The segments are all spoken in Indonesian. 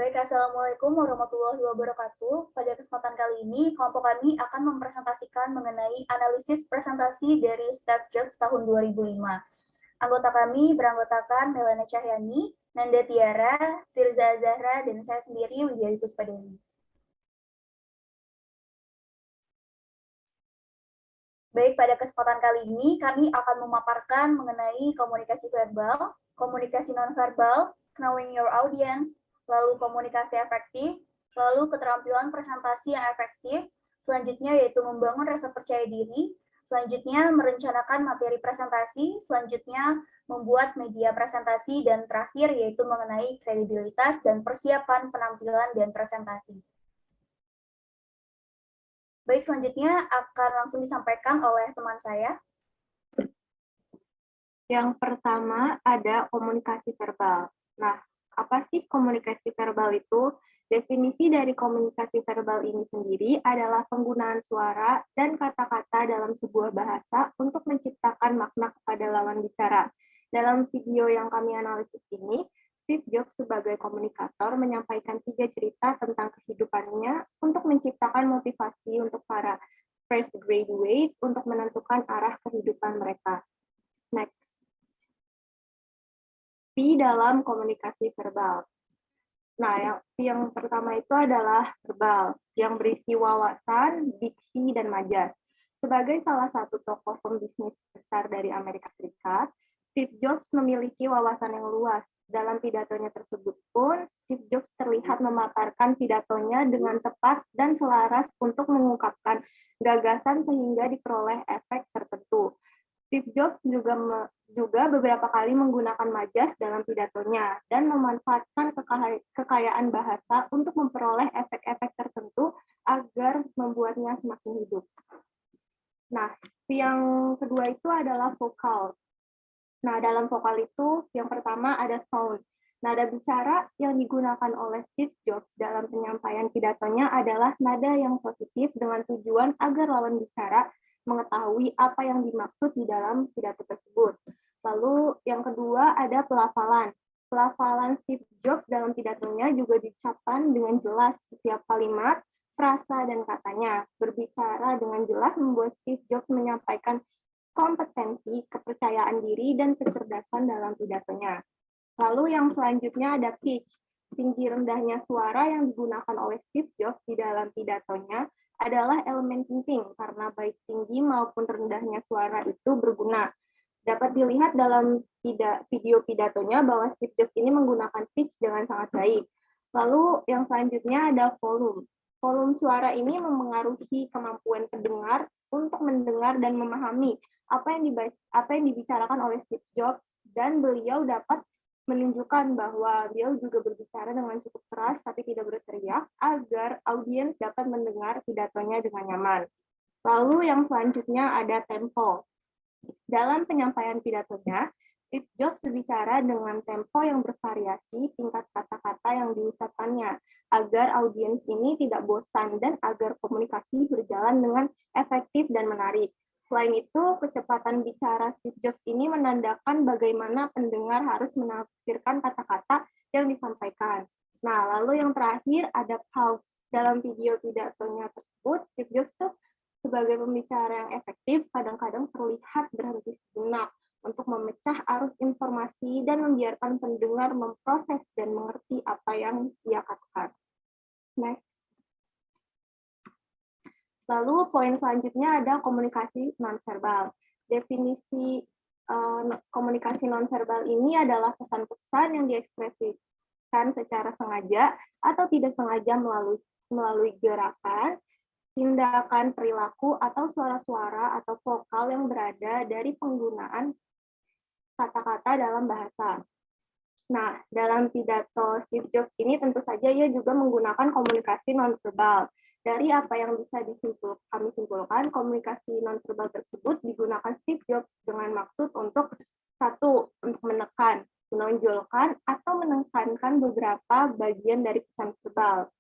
Baik, Assalamualaikum warahmatullahi wabarakatuh. Pada kesempatan kali ini, kelompok kami akan mempresentasikan mengenai analisis presentasi dari Steve Jobs tahun 2005. Anggota kami beranggotakan Melana Cahyani, Nanda Tiara, Firza Zahra, dan saya sendiri, Widya Puspadewi. Baik, pada kesempatan kali ini kami akan memaparkan mengenai komunikasi verbal, komunikasi nonverbal, knowing your audience, lalu komunikasi efektif, lalu keterampilan presentasi yang efektif, selanjutnya yaitu membangun rasa percaya diri, selanjutnya merencanakan materi presentasi, selanjutnya membuat media presentasi, dan terakhir yaitu mengenai kredibilitas dan persiapan penampilan dan presentasi. Baik, selanjutnya akan langsung disampaikan oleh teman saya. Yang pertama ada komunikasi verbal. Nah, apa sih komunikasi verbal itu? Definisi dari komunikasi verbal ini sendiri adalah penggunaan suara dan kata-kata dalam sebuah bahasa untuk menciptakan makna kepada lawan bicara. Dalam video yang kami analisis ini, Steve Jobs sebagai komunikator menyampaikan 3 cerita tentang kehidupannya untuk menciptakan motivasi untuk para fresh graduate untuk menentukan arah kehidupan mereka. Next. P dalam komunikasi verbal. Nah, yang pertama itu adalah verbal, yang berisi wawasan, diksi, dan majas. Sebagai salah satu tokoh pembisnis besar dari Amerika Serikat, Steve Jobs memiliki wawasan yang luas. Dalam pidatonya tersebut pun, Steve Jobs terlihat memaparkan pidatonya dengan tepat dan selaras untuk mengungkapkan gagasan sehingga diperoleh efek tertentu. Steve Jobs juga beberapa kali menggunakan majas dalam pidatonya dan memanfaatkan kekayaan bahasa untuk memperoleh efek-efek tertentu agar membuatnya semakin hidup. Nah, yang kedua itu adalah vokal. Nah, dalam vokal itu yang pertama ada sound. Nada bicara yang digunakan oleh Steve Jobs dalam penyampaian pidatonya adalah nada yang positif dengan tujuan agar lawan bicara mengetahui apa yang dimaksud di dalam pidato tersebut. Lalu yang kedua ada pelafalan. Pelafalan Steve Jobs dalam pidatonya juga diucapkan dengan jelas setiap kalimat, frasa, dan katanya. Berbicara dengan jelas membuat Steve Jobs menyampaikan kompetensi, kepercayaan diri, dan kecerdasan dalam pidatonya. Lalu yang selanjutnya ada pitch. Tinggi rendahnya suara yang digunakan oleh Steve Jobs di dalam pidatonya adalah elemen penting karena baik tinggi maupun rendahnya suara itu berguna. Dapat dilihat dalam video pidatonya bahwa Steve Jobs ini menggunakan pitch dengan sangat baik. Lalu yang selanjutnya ada volume. Volume suara ini memengaruhi kemampuan pendengar untuk mendengar dan memahami apa yang dibicarakan oleh Steve Jobs, dan beliau dapat menunjukkan bahwa beliau juga berbicara dengan cukup keras tapi tidak berteriak agar audiens dapat mendengar pidatonya dengan nyaman. Lalu yang selanjutnya ada tempo. Dalam penyampaian pidatonya, Steve Jobs berbicara dengan tempo yang bervariasi tingkat kata-kata yang diucapkannya agar audiens ini tidak bosan dan agar komunikasi berjalan dengan efektif dan menarik. Selain itu, kecepatan bicara Steve Jobs ini menandakan bagaimana pendengar harus menafsirkan kata-kata yang disampaikan. Nah, lalu yang terakhir ada pause. Dalam video pidatonya tersebut, Steve Jobs tuh sebagai pembicara yang efektif kadang-kadang terlihat berhenti sejenak untuk memecah arus informasi dan membiarkan pendengar memproses dan mengerti apa yang ia katakan. Next. Lalu poin selanjutnya ada komunikasi nonverbal. Definisi komunikasi nonverbal ini adalah pesan-pesan yang diekspresikan secara sengaja atau tidak sengaja melalui gerakan, tindakan, perilaku, atau suara-suara atau vokal yang berada dari penggunaan kata-kata dalam bahasa. Nah, dalam pidato Steve Jobs ini tentu saja ia juga menggunakan komunikasi nonverbal. Dari apa yang bisa kami simpulkan, komunikasi nonverbal tersebut digunakan Steve Jobs dengan maksud untuk satu, untuk menekan, menonjolkan, atau menekankan beberapa bagian dari pesan verbal.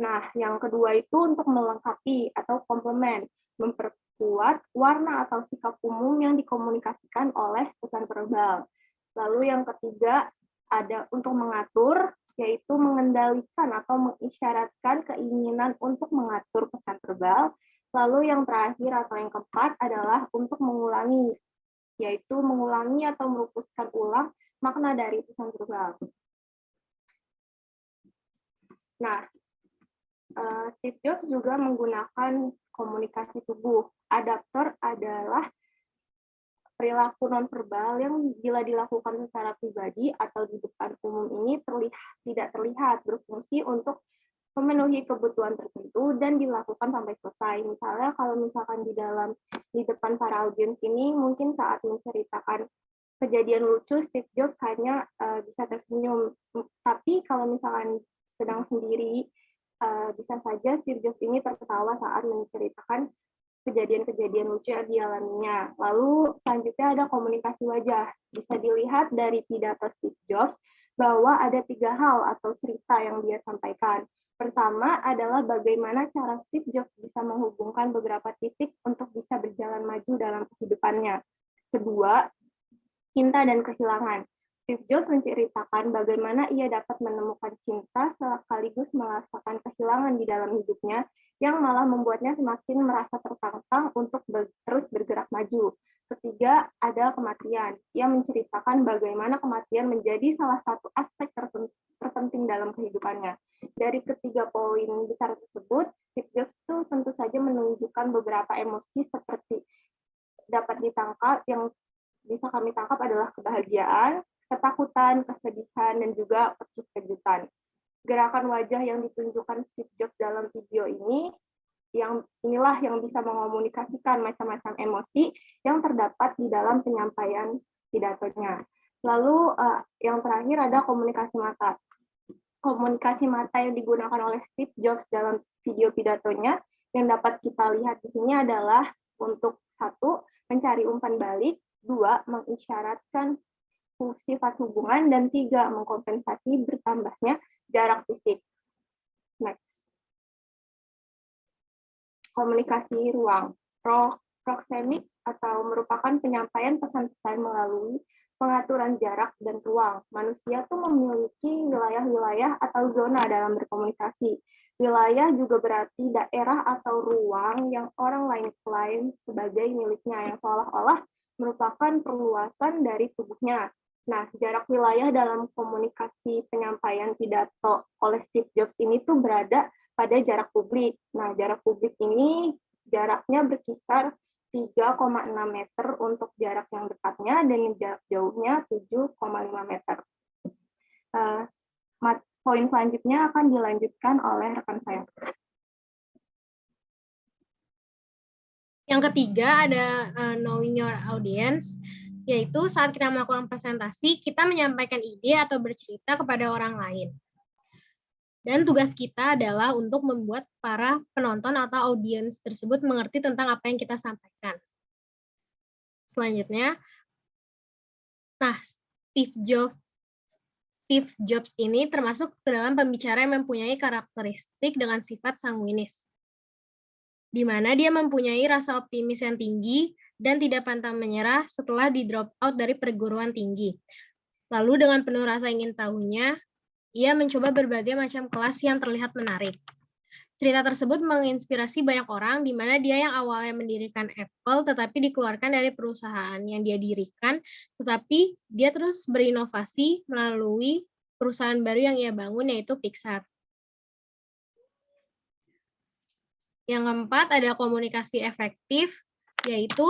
Nah, yang kedua itu untuk melengkapi atau komplement, memperkuat warna atau sikap umum yang dikomunikasikan oleh pesan verbal. Lalu yang ketiga ada untuk mengatur, yaitu mengendalikan atau mengisyaratkan keinginan untuk mengatur pesan verbal. Lalu yang terakhir atau yang keempat adalah untuk mengulangi, yaitu mengulangi atau merumuskan ulang makna dari pesan verbal. Nah, Steve Jobs juga menggunakan komunikasi tubuh. Adaptor adalah perilaku nonverbal yang bila dilakukan secara pribadi atau di depan umum ini tidak terlihat berfungsi untuk memenuhi kebutuhan tertentu dan dilakukan sampai selesai. Misalnya kalau misalkan di depan para audiens ini mungkin saat menceritakan kejadian lucu, Steve Jobs hanya bisa tersenyum. Tapi kalau misalkan sedang sendiri, bisa saja Steve Jobs ini tertawa saat menceritakan kejadian-kejadian lucu yang dialaminya. Lalu selanjutnya ada komunikasi wajah. Bisa dilihat dari pidato Steve Jobs bahwa ada 3 hal atau cerita yang dia sampaikan. Pertama adalah bagaimana cara Steve Jobs bisa menghubungkan beberapa titik untuk bisa berjalan maju dalam kehidupannya. Kedua, cinta dan kehilangan. Steve Jobs menceritakan bagaimana ia dapat menemukan cinta sekaligus merasakan kehilangan di dalam hidupnya yang malah membuatnya semakin merasa tertantang untuk terus bergerak maju. Ketiga, ada kematian. Ia menceritakan bagaimana kematian menjadi salah satu aspek terpenting dalam kehidupannya. Dari ketiga poin besar tersebut, Steve Jobs itu tentu saja menunjukkan beberapa emosi seperti dapat ditangkap, yang bisa kami tangkap adalah kebahagiaan, ketakutan, kesedihan, dan juga kejutan. Gerakan wajah yang ditunjukkan Steve Jobs dalam video ini, inilah yang bisa mengomunikasikan macam-macam emosi yang terdapat di dalam penyampaian pidatonya. Lalu yang terakhir ada komunikasi mata. Komunikasi mata yang digunakan oleh Steve Jobs dalam video pidatonya yang dapat kita lihat di sini adalah untuk 1, mencari umpan balik, 2, mengisyaratkan sifat hubungan, dan 3, mengkompensasi bertambahnya jarak fisik. Next. Komunikasi ruang. Proxemic atau merupakan penyampaian pesan-pesan melalui pengaturan jarak dan ruang. Manusia tuh memiliki wilayah-wilayah atau zona dalam berkomunikasi. Wilayah juga berarti daerah atau ruang yang orang lain klaim sebagai miliknya, yang seolah-olah merupakan perluasan dari tubuhnya. Nah, jarak wilayah dalam komunikasi penyampaian pidato oleh Steve Jobs ini tuh berada pada jarak publik. Nah, jarak publik ini jaraknya berkisar 3,6 meter untuk jarak yang dekatnya dan jarak jauhnya 7,5 meter. Poin selanjutnya akan dilanjutkan oleh rekan saya. Yang ketiga ada knowing your audience, yaitu saat kita melakukan presentasi, kita menyampaikan ide atau bercerita kepada orang lain. Dan tugas kita adalah untuk membuat para penonton atau audiens tersebut mengerti tentang apa yang kita sampaikan. Selanjutnya, nah Steve Jobs ini termasuk ke dalam pembicara yang mempunyai karakteristik dengan sifat sanguinis, di mana dia mempunyai rasa optimis yang tinggi dan tidak pantang menyerah setelah di drop out dari perguruan tinggi. Lalu dengan penuh rasa ingin tahunya, ia mencoba berbagai macam kelas yang terlihat menarik. Cerita tersebut menginspirasi banyak orang, di mana dia yang awalnya mendirikan Apple, tetapi dikeluarkan dari perusahaan yang dia dirikan, tetapi dia terus berinovasi melalui perusahaan baru yang ia bangun, yaitu Pixar. Yang keempat ada komunikasi efektif, yaitu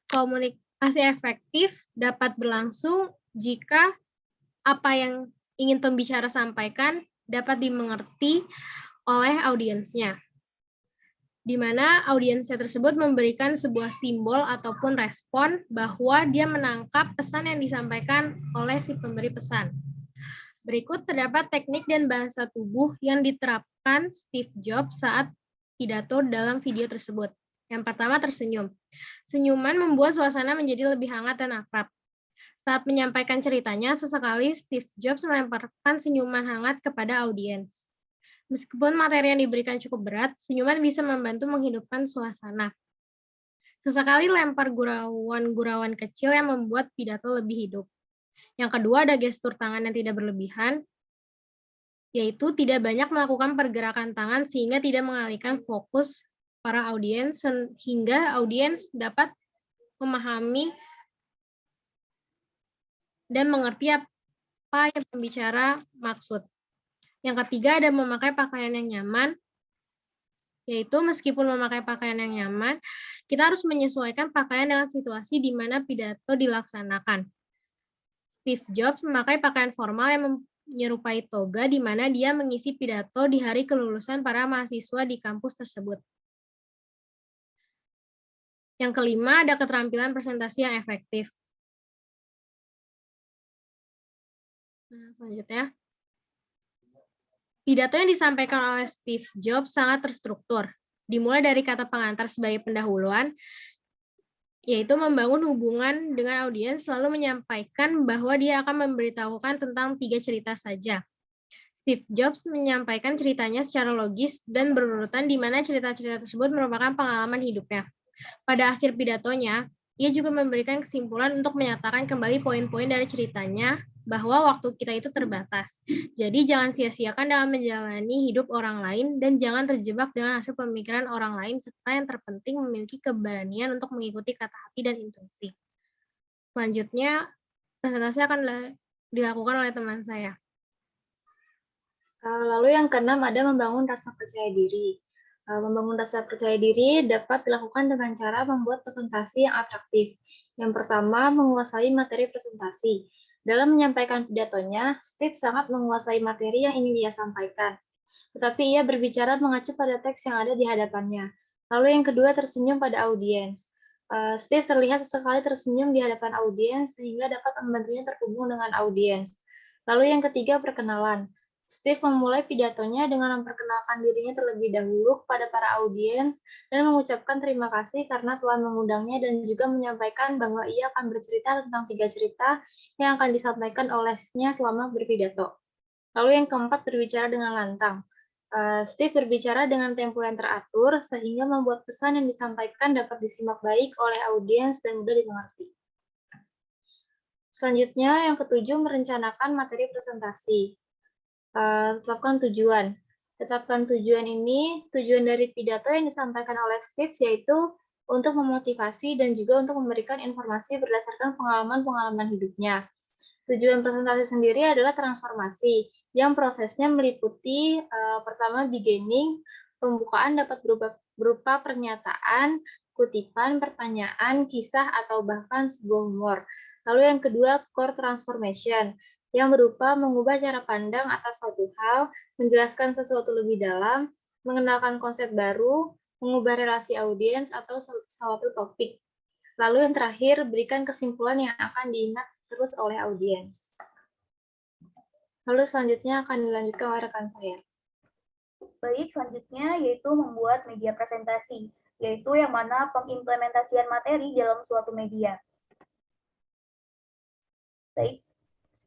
komunikasi efektif dapat berlangsung jika apa yang ingin pembicara sampaikan dapat dimengerti oleh audiensnya, di mana audiensnya tersebut memberikan sebuah simbol ataupun respon bahwa dia menangkap pesan yang disampaikan oleh si pemberi pesan. Berikut terdapat teknik dan bahasa tubuh yang diterapkan Steve Jobs saat pidato dalam video tersebut. Yang pertama, tersenyum. Senyuman membuat suasana menjadi lebih hangat dan akrab. Saat menyampaikan ceritanya, sesekali Steve Jobs melemparkan senyuman hangat kepada audiens. Meskipun materi yang diberikan cukup berat, senyuman bisa membantu menghidupkan suasana. Sesekali lempar gurauan-gurauan kecil yang membuat pidato lebih hidup. Yang kedua ada gestur tangan yang tidak berlebihan. yaitu tidak banyak melakukan pergerakan tangan sehingga tidak mengalihkan fokus para audiens sehingga audiens dapat memahami dan mengerti apa yang pembicara maksud. Yang ketiga ada memakai pakaian yang nyaman, yaitu meskipun memakai pakaian yang nyaman, kita harus menyesuaikan pakaian dengan situasi di mana pidato dilaksanakan. Steve Jobs memakai pakaian formal yang menyerupai toga di mana dia mengisi pidato di hari kelulusan para mahasiswa di kampus tersebut. Yang kelima, ada keterampilan presentasi yang efektif. Selanjutnya, pidato yang disampaikan oleh Steve Jobs sangat terstruktur, dimulai dari kata pengantar sebagai pendahuluan, yaitu membangun hubungan dengan audiens, lalu menyampaikan bahwa dia akan memberitahukan tentang 3 cerita saja. Steve Jobs menyampaikan ceritanya secara logis dan berurutan di mana cerita-cerita tersebut merupakan pengalaman hidupnya. Pada akhir pidatonya, ia juga memberikan kesimpulan untuk menyatakan kembali poin-poin dari ceritanya bahwa waktu kita itu terbatas. Jadi jangan sia-siakan dalam menjalani hidup orang lain dan jangan terjebak dengan hasil pemikiran orang lain serta yang terpenting memiliki keberanian untuk mengikuti kata hati dan intuisi. Selanjutnya, presentasi akan dilakukan oleh teman saya. Lalu yang keenam ada membangun rasa percaya diri. Membangun rasa percaya diri dapat dilakukan dengan cara membuat presentasi yang atraktif. Yang pertama, menguasai materi presentasi. Dalam menyampaikan pidatonya, Steve sangat menguasai materi yang ingin dia sampaikan. Tetapi ia berbicara mengacu pada teks yang ada di hadapannya. Lalu yang kedua, tersenyum pada audiens. Steve terlihat sekali tersenyum di hadapan audiens sehingga dapat membantunya terhubung dengan audiens. Lalu yang ketiga, perkenalan. Steve memulai pidatonya dengan memperkenalkan dirinya terlebih dahulu kepada para audiens dan mengucapkan terima kasih karena telah mengundangnya dan juga menyampaikan bahwa ia akan bercerita tentang 3 cerita yang akan disampaikan olehnya selama berpidato. Lalu yang keempat, berbicara dengan lantang. Steve berbicara dengan tempo yang teratur sehingga membuat pesan yang disampaikan dapat disimak baik oleh audiens dan mudah dimengerti. Selanjutnya, yang ketujuh, merencanakan materi presentasi. Tetapkan tujuan. Tetapkan tujuan ini, tujuan dari pidato yang disampaikan oleh Steve yaitu untuk memotivasi dan juga untuk memberikan informasi berdasarkan pengalaman-pengalaman hidupnya. Tujuan presentasi sendiri adalah transformasi, yang prosesnya meliputi pertama beginning, pembukaan dapat berupa pernyataan, kutipan, pertanyaan, kisah, atau bahkan sebuah humor. Lalu yang kedua, core transformation, yang berupa mengubah cara pandang atas suatu hal, menjelaskan sesuatu lebih dalam, mengenalkan konsep baru, mengubah relasi audiens atau suatu topik. Lalu yang terakhir, berikan kesimpulan yang akan diingat terus oleh audiens. Lalu selanjutnya akan dilanjutkan oleh rekan saya. Baik, selanjutnya yaitu membuat media presentasi, yaitu yang mana pengimplementasian materi dalam suatu media. Baik.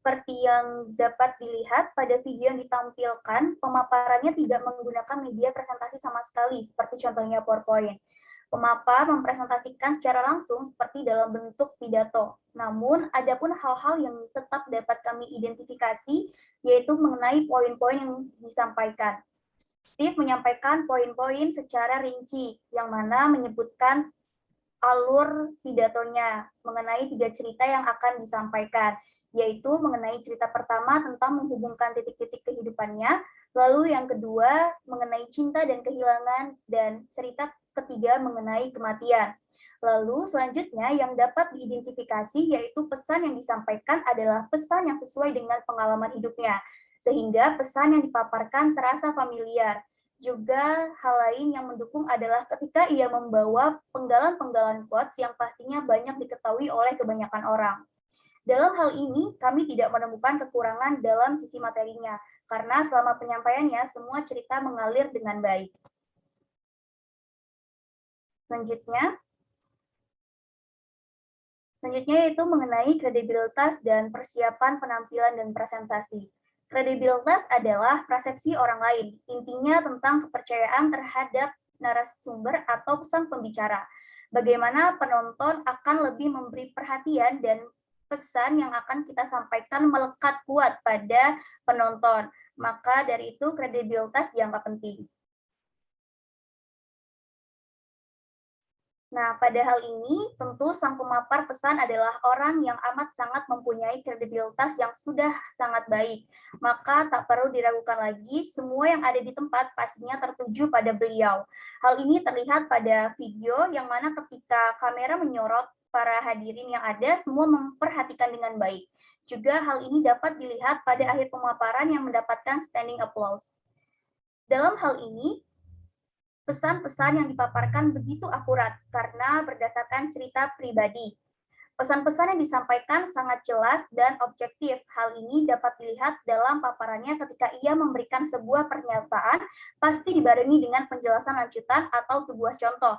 Seperti yang dapat dilihat pada video yang ditampilkan, pemaparannya tidak menggunakan media presentasi sama sekali, seperti contohnya PowerPoint. Pemapar mempresentasikan secara langsung seperti dalam bentuk pidato. Namun, ada pun hal-hal yang tetap dapat kami identifikasi, yaitu mengenai poin-poin yang disampaikan. Steve menyampaikan poin-poin secara rinci, yang mana menyebutkan alur pidatonya mengenai 3 cerita yang akan disampaikan, yaitu mengenai cerita pertama tentang menghubungkan titik-titik kehidupannya, lalu yang kedua mengenai cinta dan kehilangan, dan cerita ketiga mengenai kematian. Lalu selanjutnya yang dapat diidentifikasi yaitu pesan yang disampaikan adalah pesan yang sesuai dengan pengalaman hidupnya, sehingga pesan yang dipaparkan terasa familiar. Juga hal lain yang mendukung adalah ketika ia membawa penggalan-penggalan quotes yang pastinya banyak diketahui oleh kebanyakan orang. Dalam hal ini, kami tidak menemukan kekurangan dalam sisi materinya, karena selama penyampaiannya, semua cerita mengalir dengan baik. Selanjutnya yaitu mengenai kredibilitas dan persiapan penampilan dan presentasi. Kredibilitas adalah persepsi orang lain, intinya tentang kepercayaan terhadap narasumber atau pesan pembicara. Bagaimana penonton akan lebih memberi perhatian dan pesan yang akan kita sampaikan melekat kuat pada penonton. Maka dari itu kredibilitas dianggap penting. Nah, pada hal ini, tentu sang pemapar pesan adalah orang yang amat sangat mempunyai kredibilitas yang sudah sangat baik. Maka tak perlu diragukan lagi, semua yang ada di tempat pastinya tertuju pada beliau. Hal ini terlihat pada video yang mana ketika kamera menyorot para hadirin yang ada, semua memperhatikan dengan baik. Juga hal ini dapat dilihat pada akhir pemaparan yang mendapatkan standing applause. Dalam hal ini, pesan-pesan yang dipaparkan begitu akurat karena berdasarkan cerita pribadi. Pesan-pesan yang disampaikan sangat jelas dan objektif. Hal ini dapat dilihat dalam paparannya ketika ia memberikan sebuah pernyataan, pasti dibarengi dengan penjelasan lanjutan atau sebuah contoh.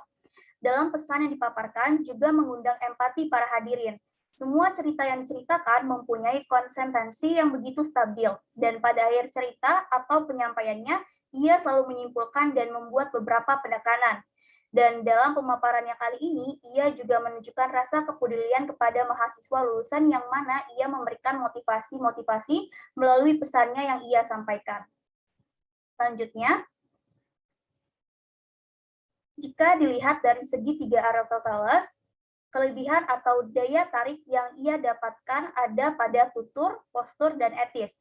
Dalam pesan yang dipaparkan juga mengundang empati para hadirin. Semua cerita yang diceritakan mempunyai konsistensi yang begitu stabil, dan pada akhir cerita atau penyampaiannya, ia selalu menyimpulkan dan membuat beberapa penekanan. Dan dalam pemaparannya kali ini, ia juga menunjukkan rasa kepedulian kepada mahasiswa lulusan yang mana ia memberikan motivasi-motivasi melalui pesannya yang ia sampaikan. Selanjutnya, jika dilihat dari segi 3 Aristoteles, kelebihan atau daya tarik yang ia dapatkan ada pada tutur, postur, dan etis.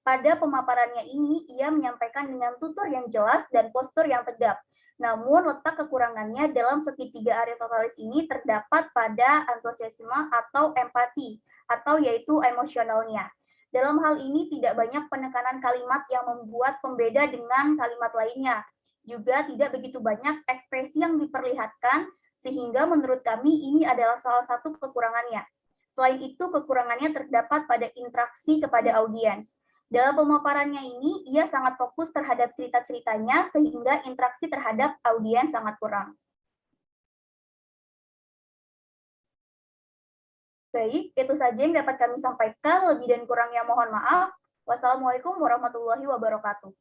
Pada pemaparannya ini, ia menyampaikan dengan tutur yang jelas dan postur yang tegap. Namun, letak kekurangannya dalam segitiga Aristoteles ini terdapat pada antusiasme atau empati, atau yaitu emosionalnya. Dalam hal ini, tidak banyak penekanan kalimat yang membuat pembeda dengan kalimat lainnya. Juga tidak begitu banyak ekspresi yang diperlihatkan, sehingga menurut kami ini adalah salah satu kekurangannya. Selain itu, kekurangannya terdapat pada interaksi kepada audiens. Dalam pemaparannya ini, ia sangat fokus terhadap cerita-ceritanya sehingga interaksi terhadap audiens sangat kurang. Baik, itu saja yang dapat kami sampaikan. Lebih dan kurangnya mohon maaf. Wassalamualaikum warahmatullahi wabarakatuh.